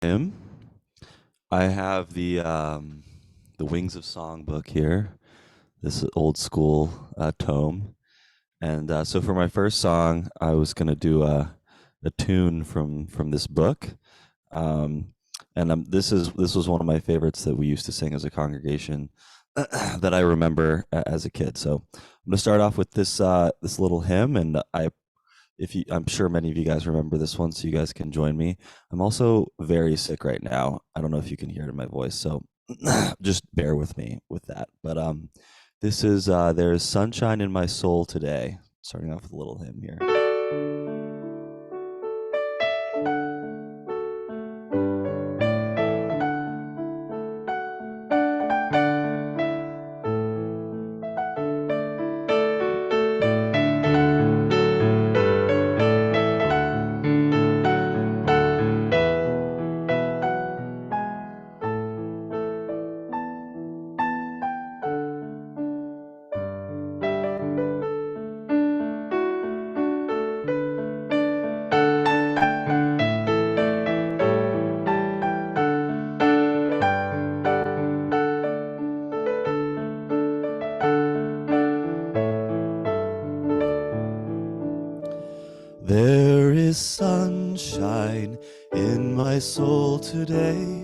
hymn. I have the Wings of Song book here, this old school tome, and so for my first song, I was gonna do a tune from this book, um, and this was one of my favorites that we used to sing as a congregation that I remember as a kid. So I'm gonna start off with this little hymn, and I'm sure many of you guys remember this one, so you guys can join me. I'm also very sick right now. I don't know if you can hear it in my voice, so just bear with me with that. But this is there is sunshine in my soul today. Starting off with a little hymn here. There is sunshine in my soul today.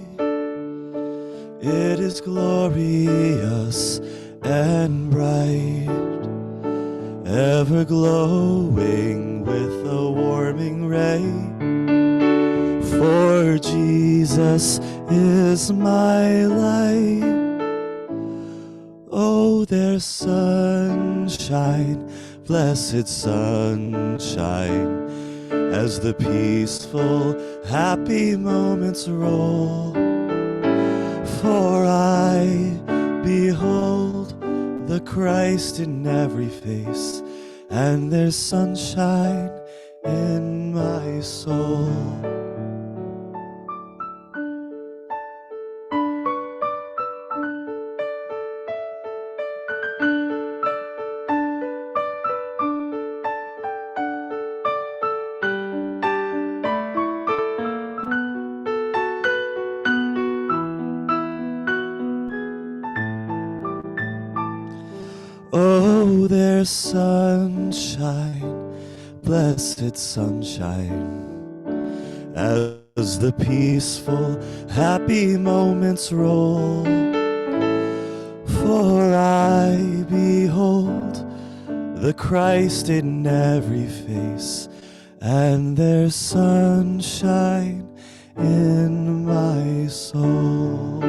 It is glorious and bright, ever glowing with a warming ray. For Jesus is my light. Oh, there's sunshine, blessed sunshine, as the peaceful, happy moments roll. For I behold the Christ in every face, and there's sunshine in my soul. Oh, there's sunshine, blessed sunshine, as the peaceful, happy moments roll. For I behold the Christ in every face, and there's sunshine in my soul.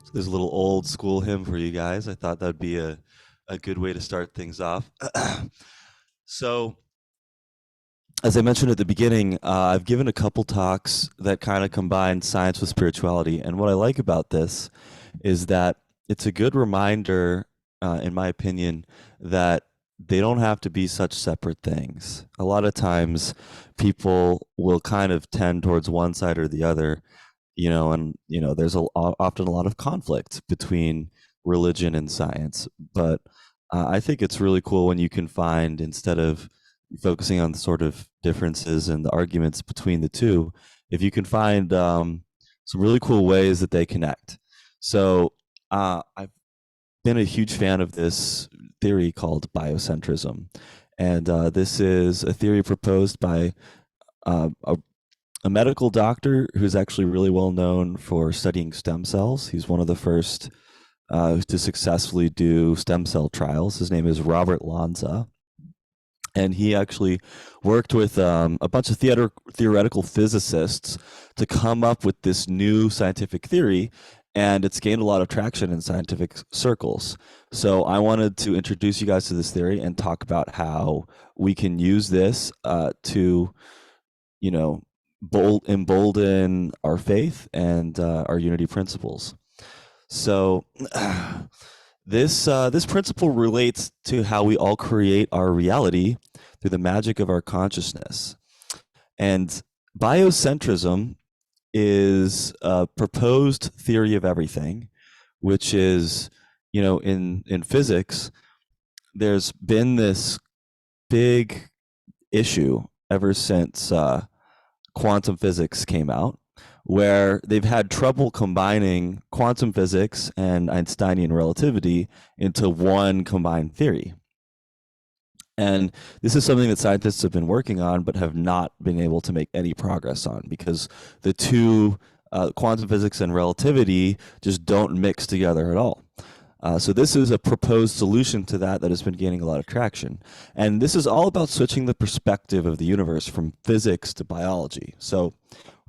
So there's a little old school hymn for you guys. I thought that'd be a good way to start things off. So, as I mentioned at the beginning, I've given a couple talks that kind of combine science with spirituality. And what I like about this is that it's a good reminder, in my opinion, that they don't have to be such separate things. A lot of times people will kind of tend towards one side or the other, and, there's often a lot of conflict between religion and science. But I think it's really cool when you can find, instead of focusing on the sort of differences and the arguments between the two, if you can find some really cool ways that they connect. So I've been a huge fan of this theory called biocentrism. And this is a theory proposed by a medical doctor who's actually really well known for studying stem cells. He's one of the first to successfully do stem cell trials. His name is Robert Lanza. And he actually worked with a bunch of theoretical physicists to come up with this new scientific theory, and it's gained a lot of traction in scientific circles. So I wanted to introduce you guys to this theory and talk about how we can use this to, embolden our faith and our unity principles. So this principle relates to how we all create our reality through the magic of our consciousness. And biocentrism is a proposed theory of everything, which is, in physics, there's been this big issue ever since quantum physics came out, where they've had trouble combining quantum physics and Einsteinian relativity into one combined theory. And this is something that scientists have been working on, but have not been able to make any progress on, because the two, quantum physics and relativity, just don't mix together at all. So this is a proposed solution to that has been gaining a lot of traction. And this is all about switching the perspective of the universe from physics to biology. So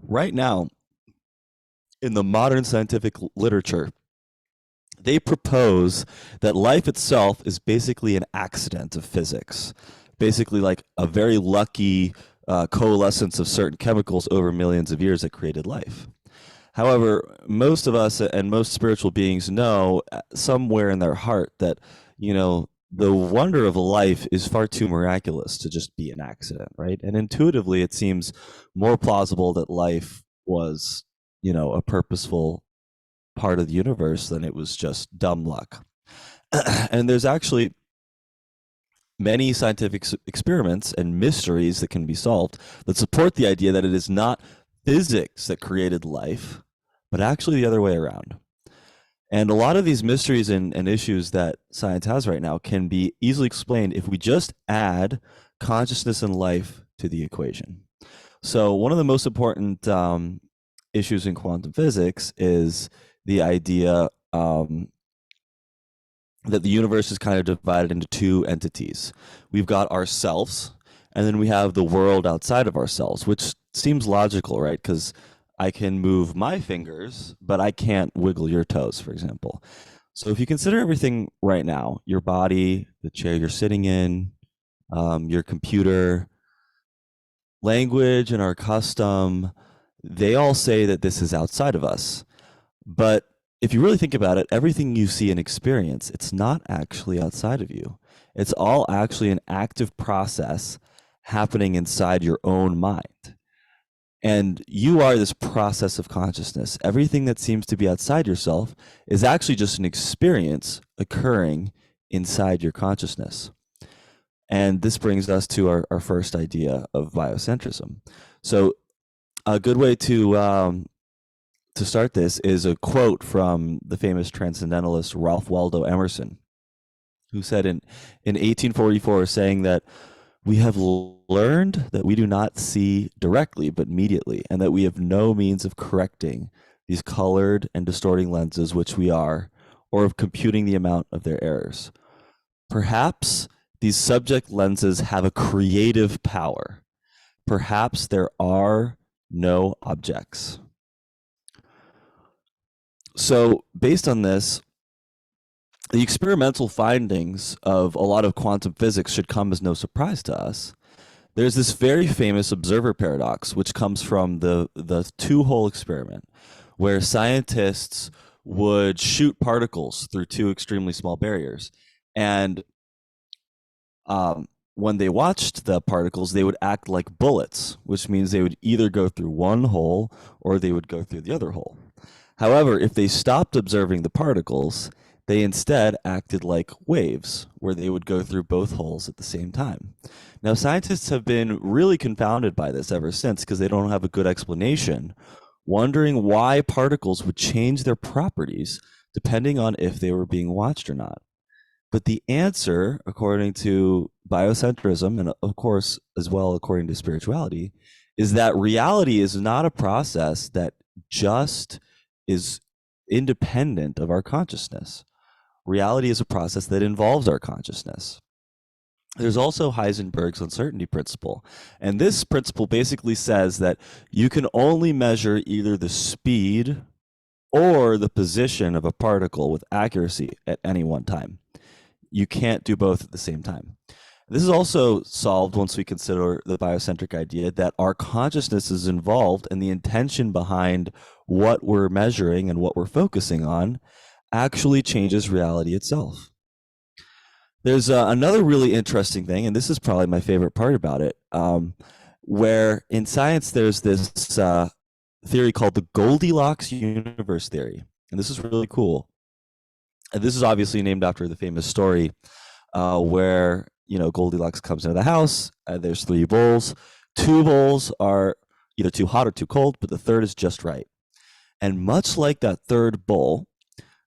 right now, in the modern scientific literature, they propose that life itself is basically an accident of physics, basically like a very lucky coalescence of certain chemicals over millions of years that created life. However, most of us and most spiritual beings know somewhere in their heart that, the wonder of life is far too miraculous to just be an accident, right? And intuitively, it seems more plausible that life was, a purposeful part of the universe than it was just dumb luck. And there's actually many scientific experiments and mysteries that can be solved that support the idea that it is not physics that created life, but actually the other way around. And a lot of these mysteries and issues that science has right now can be easily explained if we just add consciousness and life to the equation. So one of the most important issues in quantum physics is the idea that the universe is kind of divided into two entities. We've got ourselves, and then we have the world outside of ourselves, which seems logical, right? Because I can move my fingers, but I can't wiggle your toes, for example. So if you consider everything right now, your body, the chair you're sitting in, your computer, language and our custom, they all say that this is outside of us. But if you really think about it, everything you see and experience, it's not actually outside of you. It's all actually an active process happening inside your own mind. And you are this process of consciousness. Everything that seems to be outside yourself is actually just an experience occurring inside your consciousness. And this brings us to our first idea of biocentrism. So a good way to start this is a quote from the famous transcendentalist Ralph Waldo Emerson, who said in 1844, saying that we have learned that we do not see directly but mediately, and that we have no means of correcting these colored and distorting lenses which we are, or of computing the amount of their errors. Perhaps these subject lenses have a creative power. Perhaps there are no objects. So based on this, the experimental findings of a lot of quantum physics should come as no surprise to us. There's this very famous observer paradox, which comes from the two-hole experiment, where scientists would shoot particles through two extremely small barriers. And when they watched the particles, they would act like bullets, which means they would either go through one hole or they would go through the other hole. However, if they stopped observing the particles, they instead acted like waves, where they would go through both holes at the same time. Now, scientists have been really confounded by this ever since, because they don't have a good explanation, wondering why particles would change their properties depending on if they were being watched or not. But the answer, according to biocentrism, and of course, as well according to spirituality, is that reality is not a process that just is independent of our consciousness. Reality is a process that involves our consciousness. There's also Heisenberg's uncertainty principle. And this principle basically says that you can only measure either the speed or the position of a particle with accuracy at any one time. You can't do both at the same time. This is also solved once we consider the biocentric idea that our consciousness is involved, and the intention behind what we're measuring and what we're focusing on actually changes reality itself. There's another really interesting thing, and this is probably my favorite part about it, where in science there's this theory called the Goldilocks universe theory. And this is really cool. And this is obviously named after the famous story where Goldilocks comes into the house. There's 3 bowls. 2 bowls are either too hot or too cold, but the third is just right. And much like that third bowl,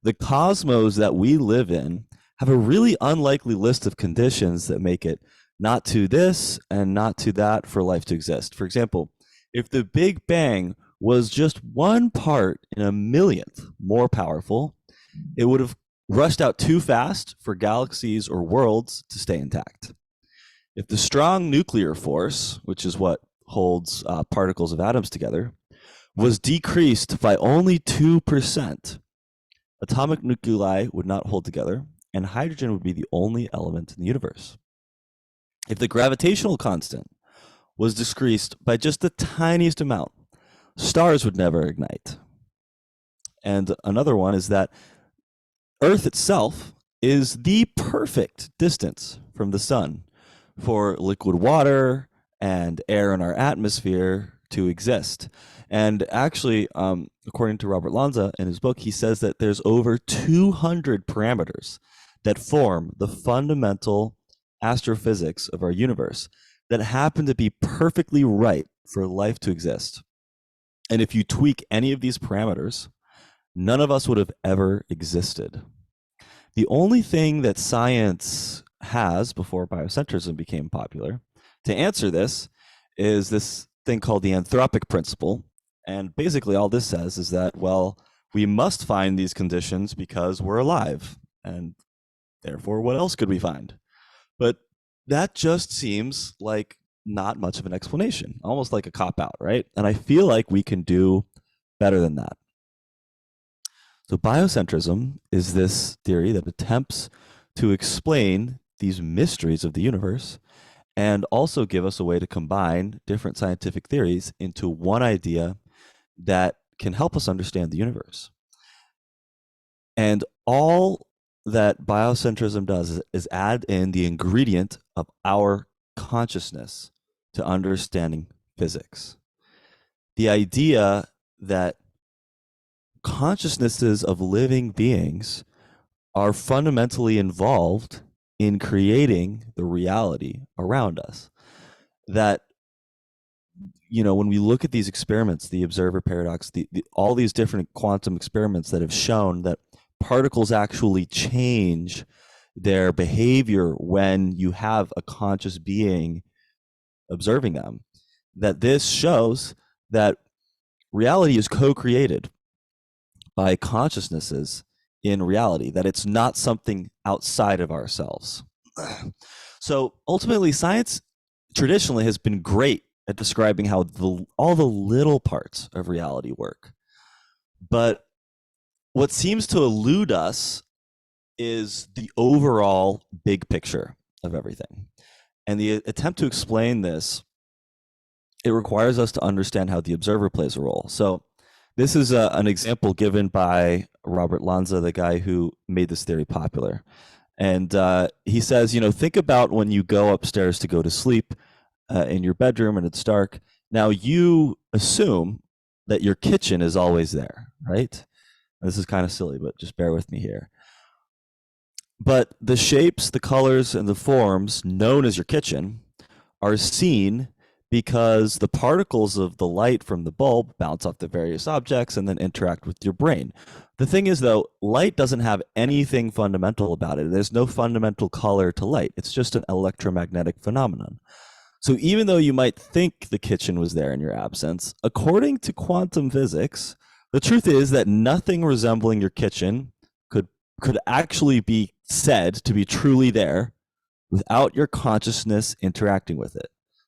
the cosmos that we live in have a really unlikely list of conditions that make it not to this and not to that for life to exist. For example, if the Big Bang was just 1 part in a millionth more powerful, it would have rushed out too fast for galaxies or worlds to stay intact. If the strong nuclear force, which is what holds particles of atoms together, was decreased by only 2%, atomic nuclei would not hold together, and hydrogen would be the only element in the universe. If the gravitational constant was decreased by just the tiniest amount, stars would never ignite. And another one is that Earth itself is the perfect distance from the sun for liquid water and air in our atmosphere to exist. And actually, according to Robert Lanza in his book, he says that there's over 200 parameters that form the fundamental astrophysics of our universe that happen to be perfectly right for life to exist. And if you tweak any of these parameters, none of us would have ever existed. The only thing that science has, before biocentrism became popular, to answer this is this thing called the anthropic principle. And basically all this says is that, well, we must find these conditions because we're alive. And therefore, what else could we find? But that just seems like not much of an explanation, almost like a cop-out, right? And I feel like we can do better than that. So biocentrism is this theory that attempts to explain these mysteries of the universe and also give us a way to combine different scientific theories into one idea that can help us understand the universe. And all that biocentrism does is add in the ingredient of our consciousness to understanding physics. The idea that consciousnesses of living beings are fundamentally involved in creating the reality around us. That, when we look at these experiments, the observer paradox, all these different quantum experiments that have shown that particles actually change their behavior when you have a conscious being observing them, that this shows that reality is co-created by consciousnesses in reality, that it's not something outside of ourselves. So ultimately, science traditionally has been great at describing how all the little parts of reality work. But what seems to elude us is the overall big picture of everything. And the attempt to explain this, it requires us to understand how the observer plays a role. So this is an example given by Robert Lanza, the guy who made this theory popular. And he says, think about when you go upstairs to go to sleep in your bedroom and it's dark. Now you assume that your kitchen is always there, right? And this is kind of silly, but just bear with me here. But the shapes, the colors, and the forms known as your kitchen are seen because the particles of the light from the bulb bounce off the various objects and then interact with your brain. The thing is, though, light doesn't have anything fundamental about it. There's no fundamental color to light. It's just an electromagnetic phenomenon. So even though you might think the kitchen was there in your absence, according to quantum physics, the truth is that nothing resembling your kitchen could actually be said to be truly there without your consciousness interacting with it.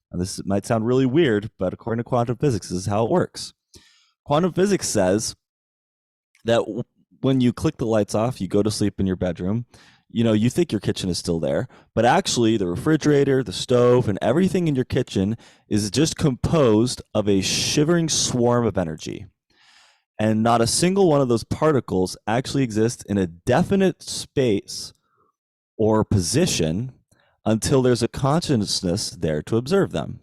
Now, this might sound really weird, but according to quantum physics, this is how it works. Quantum physics says that when you click the lights off, you go to sleep in your bedroom, you think your kitchen is still there, but actually the refrigerator, the stove, and everything in your kitchen is just composed of a shivering swarm of energy. And not a single one of those particles actually exists in a definite space or position until there's a consciousness there to observe them.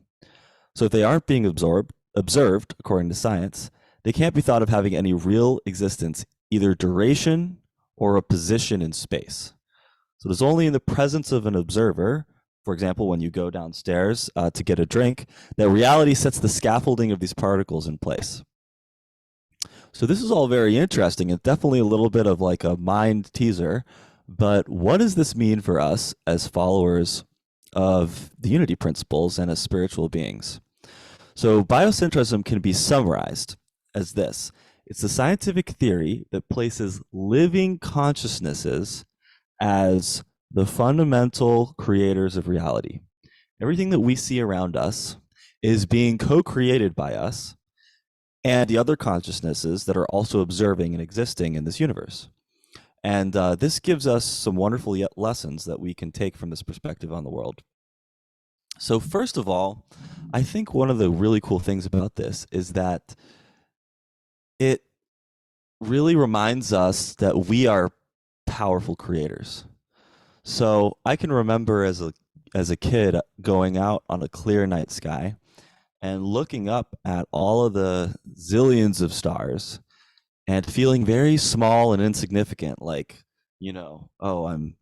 So if they aren't being observed, according to science, they can't be thought of having any real existence, either duration or a position in space. So it is only in the presence of an observer for example, when you go downstairs to get a drink, that reality sets the scaffolding of these particles in place. So this is all very interesting. It's definitely a little bit of like a mind teaser, but what does this mean for us as followers of the unity principles and as spiritual beings? So biocentrism can be summarized as this. It's a scientific theory that places living consciousnesses as the fundamental creators of reality. Everything that we see around us is being co-created by us and the other consciousnesses that are also observing and existing in this universe. And this gives us some wonderful lessons that we can take from this perspective on the world. So first of all, I think one of the really cool things about this is that it really reminds us that we are powerful creators. So I can remember as a kid going out on a clear night sky and looking up at all of the zillions of stars and feeling very small and insignificant, like, oh, I'm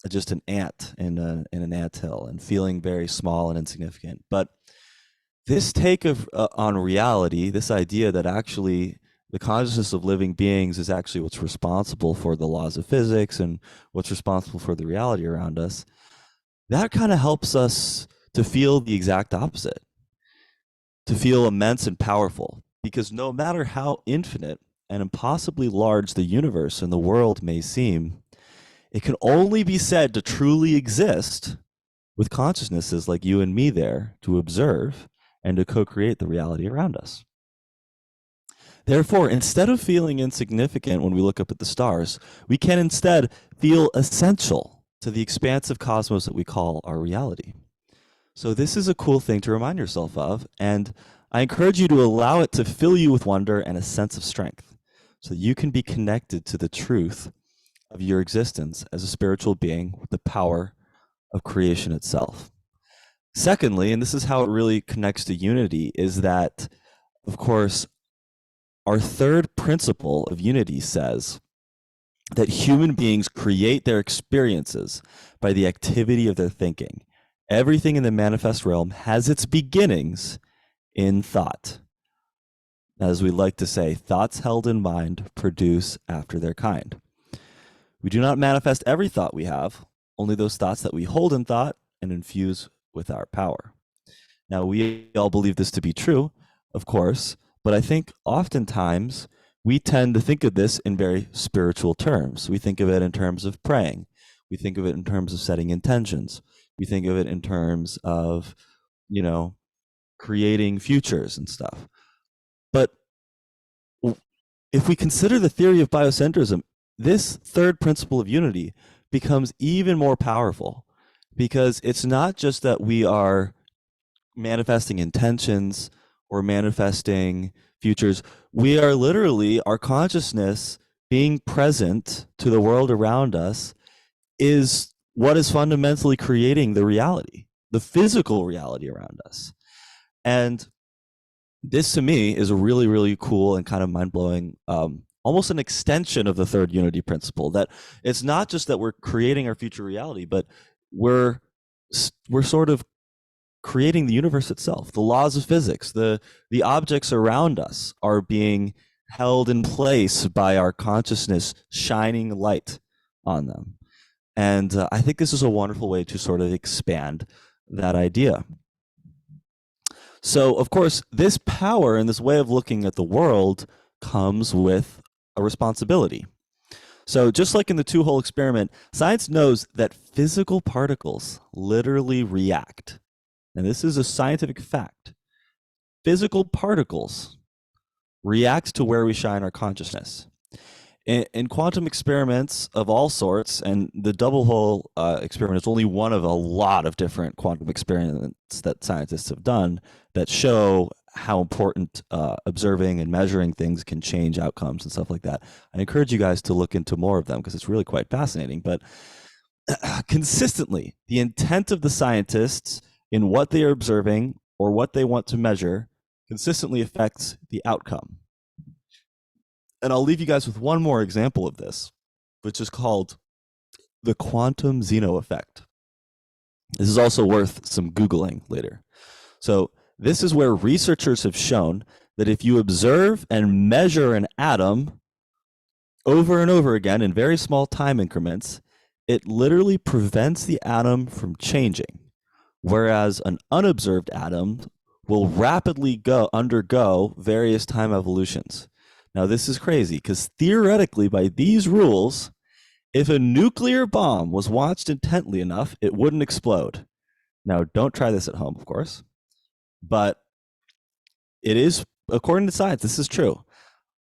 just an ant in an anthill, and feeling very small and insignificant. But this take of on reality, this idea that actually the consciousness of living beings is actually what's responsible for the laws of physics and what's responsible for the reality around us, that kind of helps us to feel the exact opposite, to feel immense and powerful, because no matter how infinite and impossibly large the universe and the world may seem, it can only be said to truly exist with consciousnesses like you and me there to observe and to co-create the reality around us. Therefore, instead of feeling insignificant when we look up at the stars, we can instead feel essential to the expansive cosmos that we call our reality. So this is a cool thing to remind yourself of, and I encourage you to allow it to fill you with wonder and a sense of strength so that you can be connected to the truth of your existence as a spiritual being with the power of creation itself. Secondly, and this is how it really connects to unity, is that, of course, our third principle of unity says that human beings create their experiences by the activity of their thinking. Everything in the manifest realm has its beginnings in thought. As we like to say, thoughts held in mind produce after their kind. We do not manifest every thought we have, only those thoughts that we hold in thought and infuse with our power. Now, we all believe this to be true, of course, but I think oftentimes we tend to think of this in very spiritual terms. We think of it in terms of praying. We think of it in terms of setting intentions. We think of it in terms of, creating futures and stuff. But if we consider the theory of biocentrism, this third principle of unity becomes even more powerful, because it's not just that we are manifesting intentions or manifesting futures. We are literally, our consciousness being present to the world around us is what is fundamentally creating the reality, the physical reality around us. And this to me is a really, really cool and kind of mind-blowing, almost an extension of the third unity principle, that it's not just that we're creating our future reality, but we're sort of creating the universe itself. The laws of physics, the objects around us are being held in place by our consciousness shining light on them. And I think this is a wonderful way to sort of expand that idea. So, of course, this power and this way of looking at the world comes with a responsibility. So just like in the two-hole experiment, science knows that physical particles literally react. And this is a scientific fact. Physical particles react to where we shine our consciousness. In quantum experiments of all sorts, and the double hole experiment is only one of a lot of different quantum experiments that scientists have done that show how important observing and measuring things can change outcomes and stuff like that. I encourage you guys to look into more of them because it's really quite fascinating. But consistently, the intent of the scientists in what they are observing or what they want to measure consistently affects the outcome. And I'll leave you guys with one more example of this, which is called the quantum Zeno effect. This is also worth some Googling later. So this is where researchers have shown that if you observe and measure an atom over and over again in very small time increments, it literally prevents the atom from changing, whereas an unobserved atom will rapidly undergo various time evolutions. Now, this is crazy because theoretically, by these rules, if a nuclear bomb was watched intently enough, it wouldn't explode. Now, don't try this at home, of course, but it is, according to science, this is true.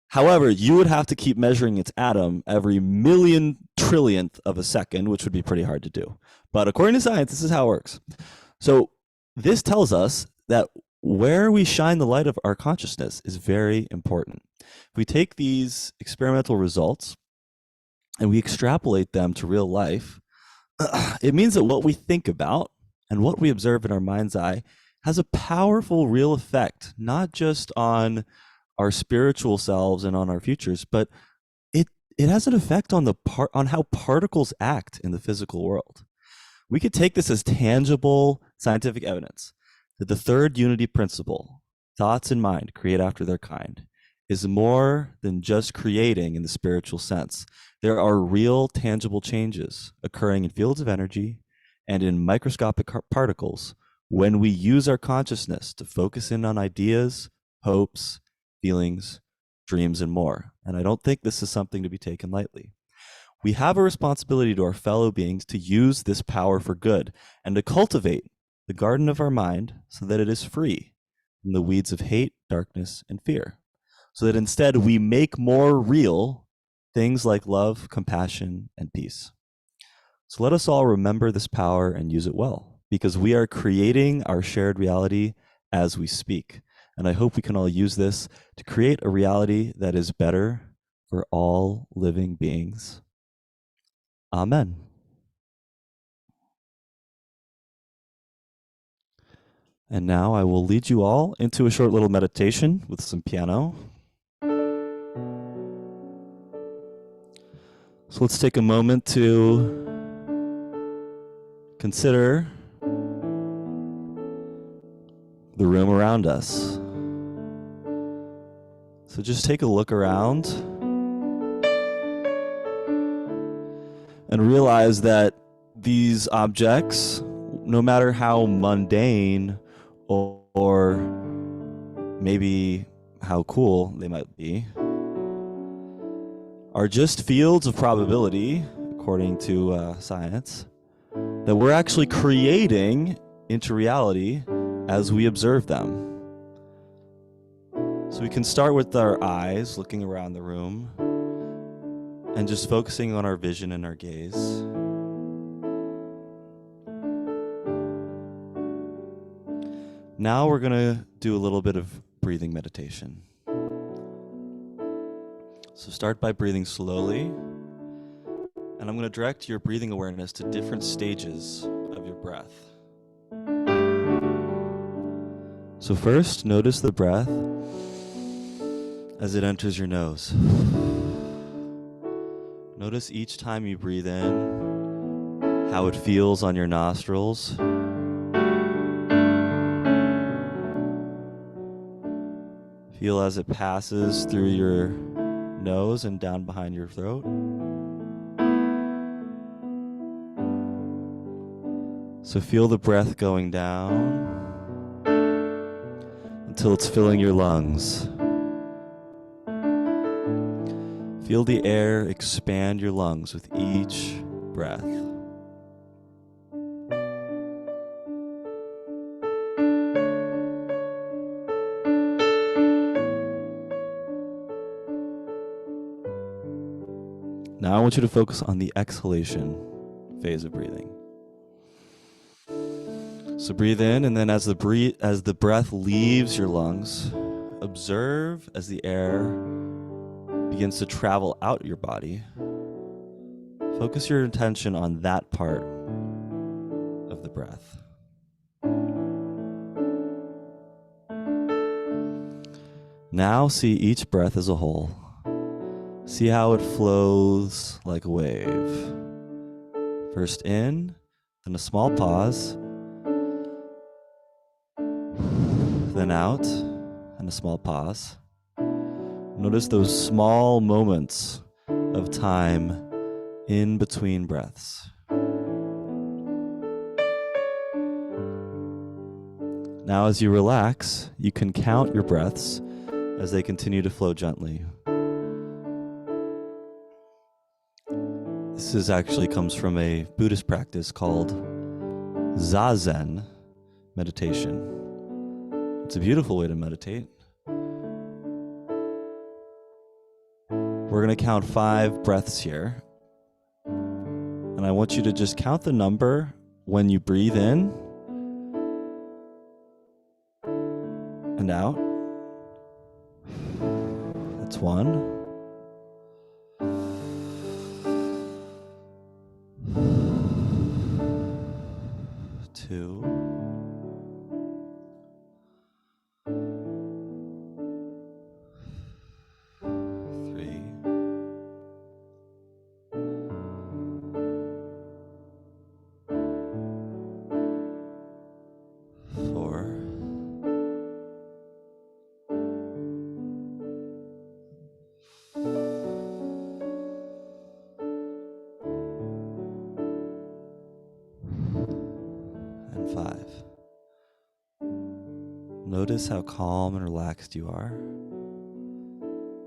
However, you would have to keep measuring its atom every million trillionth of a second, which would be pretty hard to do. But according to science, this is how it works. So this tells us that where we shine the light of our consciousness is very important. If we take these experimental results and we extrapolate them to real life, it means that what we think about and what we observe in our mind's eye has a powerful real effect, not just on our spiritual selves and on our futures, but it has an effect on on how particles act in the physical world. We could take this as tangible scientific evidence that the third unity principle, thoughts in mind create after their kind, is more than just creating in the spiritual sense. There are real tangible changes occurring in fields of energy and in microscopic particles when we use our consciousness to focus in on ideas, hopes, feelings, dreams, and more. And I don't think this is something to be taken lightly. We have a responsibility to our fellow beings to use this power for good and to cultivate the garden of our mind so that it is free from the weeds of hate, darkness, and fear, so that instead we make more real things like love, compassion, and peace. So let us all remember this power and use it well, because we are creating our shared reality as we speak. And I hope we can all use this to create a reality that is better for all living beings. Amen. And now I will lead you all into a short little meditation with some piano. So let's take a moment to consider the room around us. So just take a look around and realize that these objects, no matter how mundane or maybe how cool they might be, are just fields of probability, according to science, that we're actually creating into reality as we observe them. So we can start with our eyes, looking around the room, and just focusing on our vision and our gaze. Now we're going to do a little bit of breathing meditation. So start by breathing slowly, and I'm going to direct your breathing awareness to different stages of your breath. So first, notice the breath as it enters your nose. Notice each time you breathe in, how it feels on your nostrils. Feel as it passes through your nose and down behind your throat. So feel the breath going down until it's filling your lungs. Feel the air expand your lungs with each breath. Now I want you to focus on the exhalation phase of breathing. So breathe in, and then as the breath leaves your lungs, observe as the air begins to travel out your body. Focus your attention on that part of the breath. Now see each breath as a whole. See how it flows like a wave. First in, then a small pause, then out, and a small pause. Notice those small moments of time in between breaths. Now, as you relax, you can count your breaths as they continue to flow gently. This actually comes from a Buddhist practice called Zazen meditation. It's a beautiful way to meditate. We're going to count 5 breaths here. And I want you to just count the number when you breathe in and out. That's 1. 2. 3. 4. 5. Notice how calm and relaxed you are.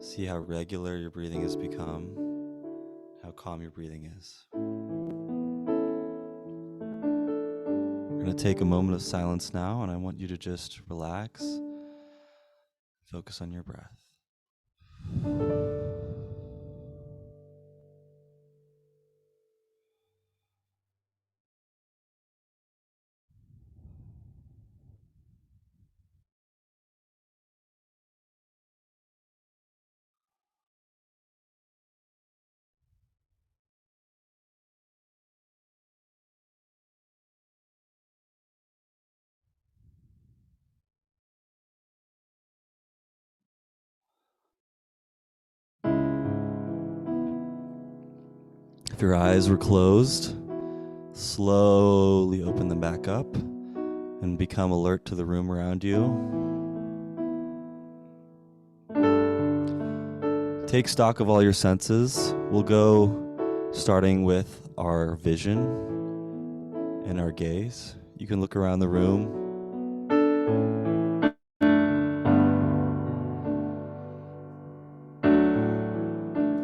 See how regular your breathing has become, how calm your breathing is. We're going to take a moment of silence now, and I want you to just relax, focus on your breath. If your eyes were closed, slowly open them back up and become alert to the room around you. Take stock of all your senses. We'll go starting with our vision and our gaze. You can look around the room.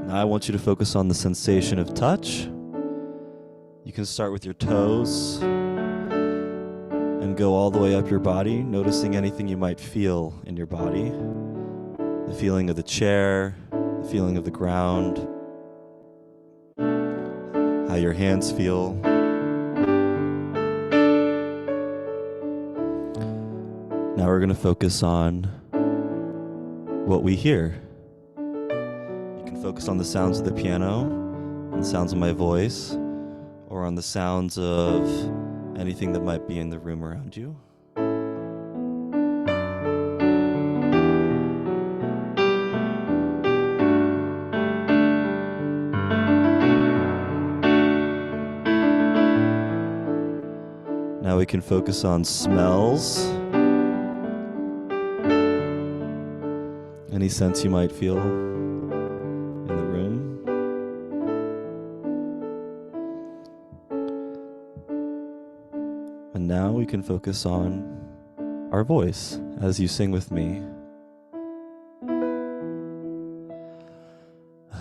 Now I want you to focus on the sensation of touch. You can start with your toes and go all the way up your body, noticing anything you might feel in your body. The feeling of the chair, the feeling of the ground, how your hands feel. Now we're going to focus on what we hear. You can focus on the sounds of the piano, on the sounds of my voice, or on the sounds of anything that might be in the room around you. Now we can focus on smells. Any sense you might feel in the room. And now we can focus on our voice as you sing with me.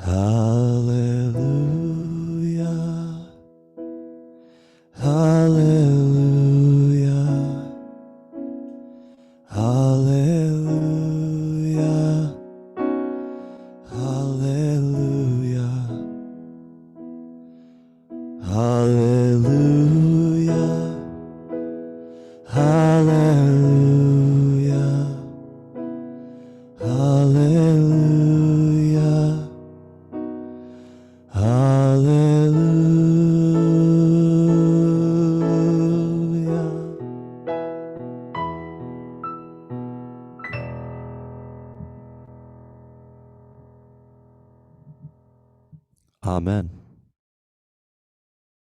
Hallelujah, hallelujah, hallelujah, hallelujah, hallelujah, hallelujah, hallelujah, hallelujah. Amen.